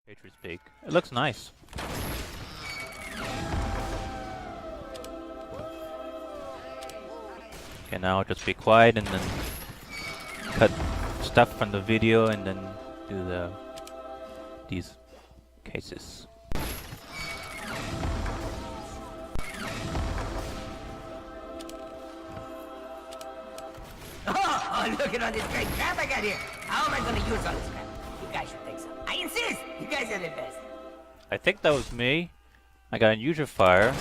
Patriots Peak. It looks nice. Okay, now I'll just be quiet and then cut stuff from the video and then do these cases. Oh, look at all this great crap I got here. How am I gonna use all this crap? You guys should take some. I insist! You guys are the best. I think that was me. I got unusual fire.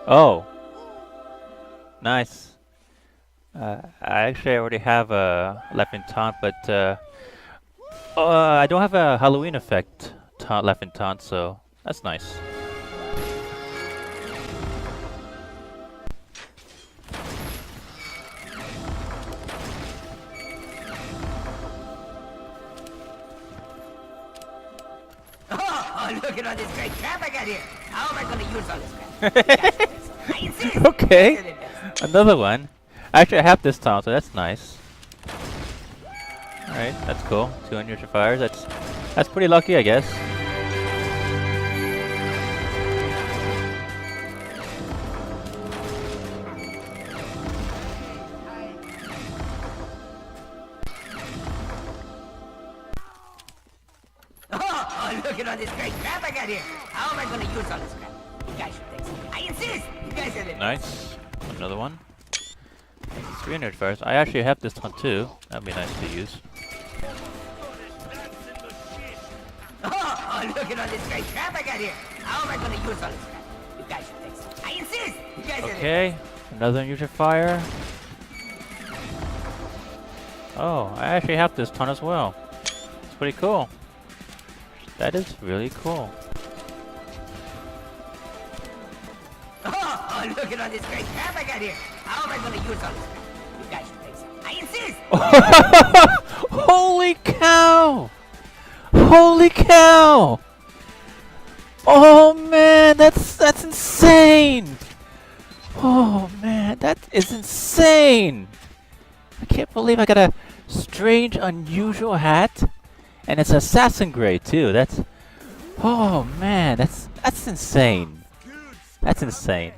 Oh. Nice. I actually already have a left in taunt, but I don't have a Halloween effect left in taunt, so that's nice. Oh, look at all this great crap I got here. How am I gonna use all this crap? You guys should take some. I insist! Okay. You guys are the best. Another one. Actually, I have this taunt, so that's nice. Alright, that's cool. 2 unusual fires. That's pretty lucky, I guess. Oh, look at all this great crap I got here. How am I gonna use all this crap? You guys should take some. I insist! You guys are the best. Nice. Another one. 300 fires. I actually have this taunt too. That'd be nice to use. Oh, look at all this great crap I got here. How am I gonna use all this crap? You guys should take some. I insist! You guys are the best. Okay. Another unusual fire. Oh, I actually have this taunt as well. It's pretty cool. That is really cool. Oh, look at all this great crap I got here. How am I gonna use all this crap? You guys should take some. I insist! Holy cow! Holy cow! Oh man, that's insane! Oh man, that is insane! I can't believe I got a strange, unusual hat, and it's assassin grade too. That's, oh man, that's insane. That's insane.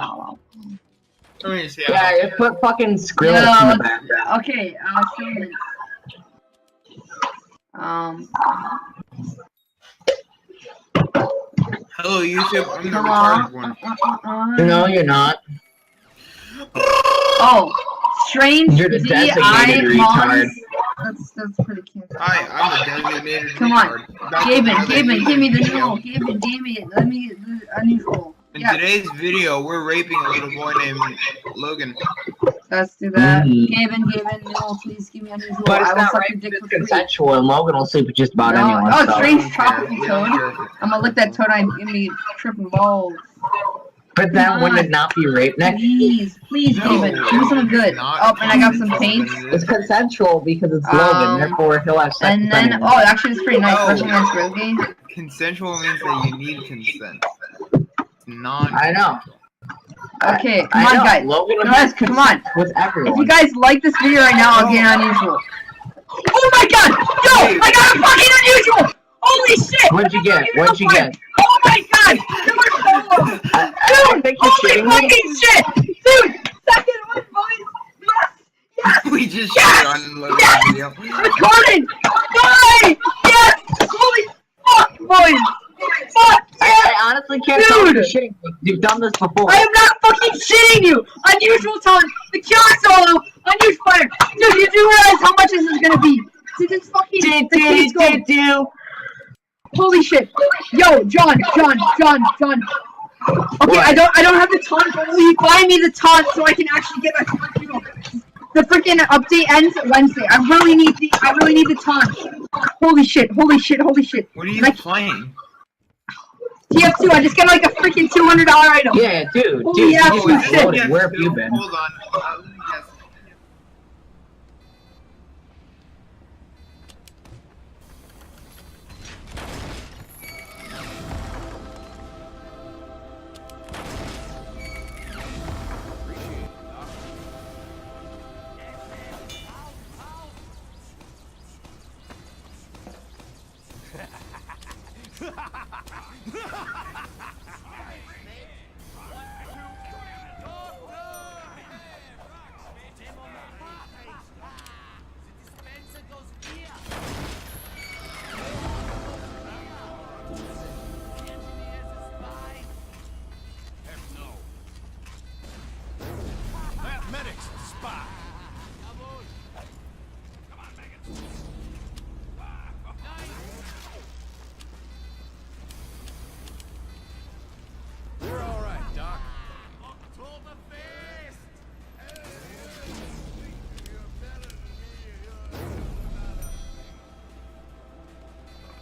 Oh, Let me see. yeah, you put fucking Skrillex in the background. Okay, I'll show you. Hello, YouTube. I'm the Hello? retarded one. No, you're not. Oh, strange You're the eye designated retard. That's pretty cute. Hi, I'm the designated Come on. retard. Back Gaben, to another Gaben, give me the video. new. Gaben, damn it. Let me get the unusual. In Yeah. today's video, we're raping a little boy named Logan. Let's do that. Mm. Gavin, no, please give me unusual. But I it's will not suck right your dick because for it's free. consensual, and Logan will sleep with just about No. anyone. Oh, so. strange We don't care. chocolatey We don't toad. care if it's I'm gonna lick that toad and give me tripping balls. But then wouldn't it not be rape, Nick? Please, No, Gavin, give me something good. not Oh, and I got some consensual, paints. then it It's is rape. consensual because it's Logan, therefore he'll have sex And with then, anyone. oh, actually, it's pretty nice. No. Rushing against real game. Consensual means that you need consent. It's non. I know. Okay, come I on, know. guys. Logan will Guys, have come on. consent with everyone. If you guys like this video right now, I'll get an unusual. Oh my god! Yo! I got a fucking unusual! Holy shit! What'd you get? What'd you get? Oh my god! There were solos! I think you're Holy shitting me. fucking shit! Dude! Second one, boys! Yes! We just Yes! shit on Logan's Yes! video. Recorded! Bye! Yes! Holy fuck, boys! Fuck! I honestly can't tell if you're Dude! shitting me. You've done this before. I am not fucking shitting you! Unusual talent! The killer solo! Unusual fire! Dude, you do realize how much this is gonna be? This is fucking the kid's goal. Holy shit! Yo, John! Okay, What? I don't have the taunt, but will you buy me the taunt so I can actually get a the freaking update ends Wednesday. I really need the taunt. Holy shit! What are you playing? TF2, I just got like a freaking $200 item. Yeah, dude. Holy Dude, yeah, you holy been shit. loaded. Where have you been? Hold on. Let me guess.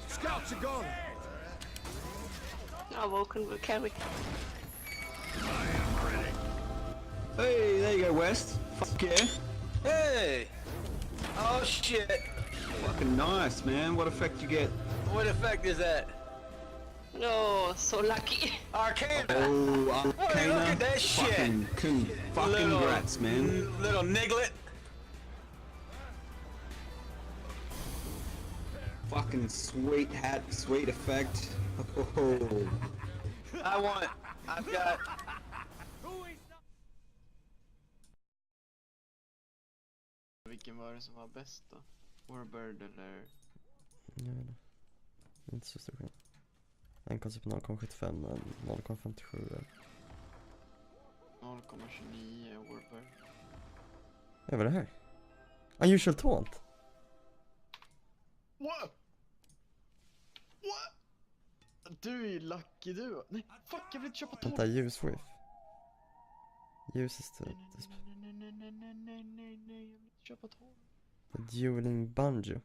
Scouts are gone. Woken will carry. Hey, there you go, West. Fuck yeah. Hey! Oh shit! Fucking nice, man. What effect you get? What effect is that? No, so lucky. Arcana! Oh, Arcana. Look at that shit! Fucking Little- congrats, man. Little niglet! Fucking sweet hat, sweet effect. Oh. I've got... Vilken var det som var bäst då? Warbird eller? Jag vet inte. Inte så stor skillnad. En kostar på 0,75 men 0,57 är... 0,29 Warbird. Ja, vad är det här? Unusual taunt! What? Du är ju lucky du. Nej, fuck jag vill inte köpa tåg. Vänta, ljuswave. Ljus istället. Nej, jag vill inte köpa tåg. Dueling banjo.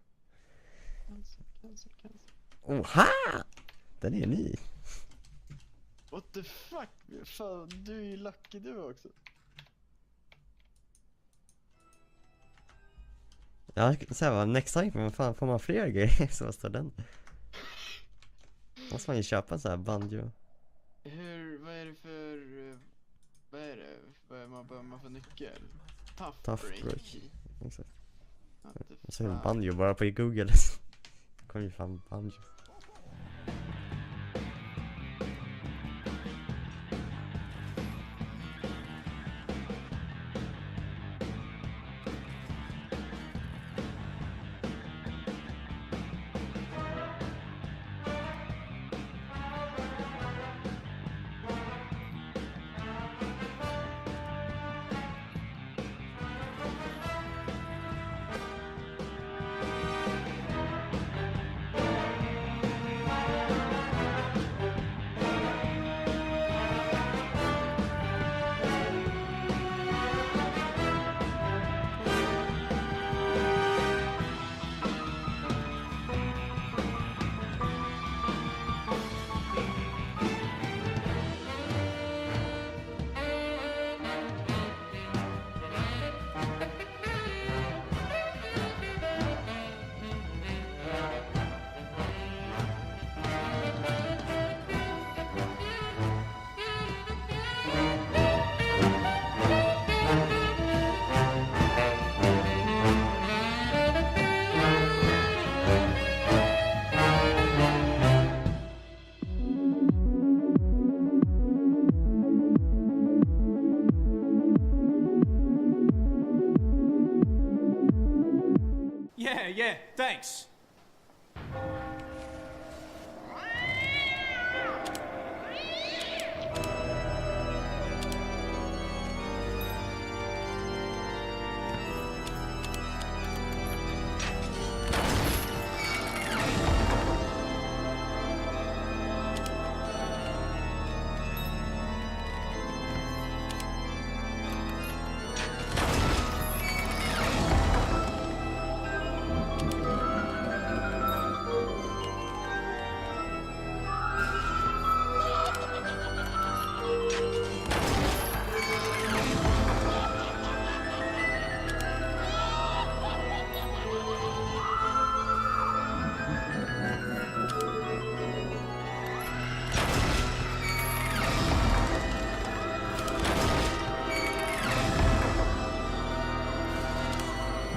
Cancel. Oha! Den är ny. What the fuck? Fan, du är ju lucky du också. Ja, så här var next time, men fan får man fler grejer så står den. Måste man ju köpa en sån här banjo. Vad är det för... Vad behöver man för nyckel? Tough break. Exakt. What the Jag ser en fuck? banjo bara på Google. Kommer ju fan banjo. Yeah, thanks.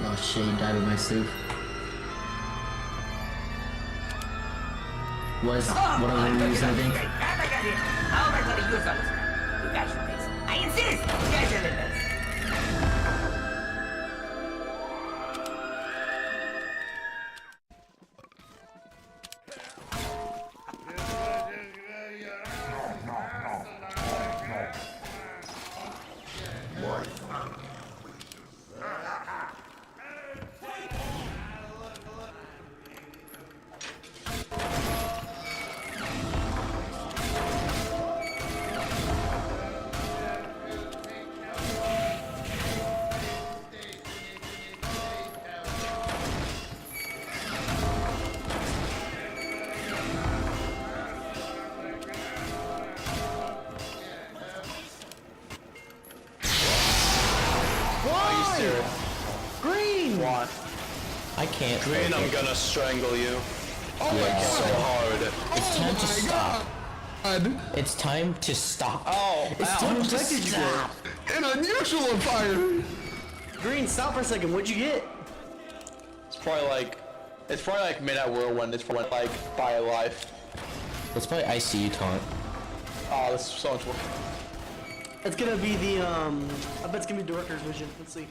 Oh shit, you died with my soup. Was what I'm gonna use, I think. How am I gonna use all this crap? You guys should fix it. I insist! You guys are the best. Green! Why? I can't. Green, I'm gonna strangle you. Oh my god! So hard. It's time to stop. It's time to stop. Oh, It's ow. time to What did you stop. An unusual fire! Green, stop for a second. What'd you get? It's probably like Midnight Whirlwind. It's probably like Buy a Life. Let's play ICU taunt. Oh, this is so much work. It's gonna be the, I bet it's gonna be Director's Vision. Let's see.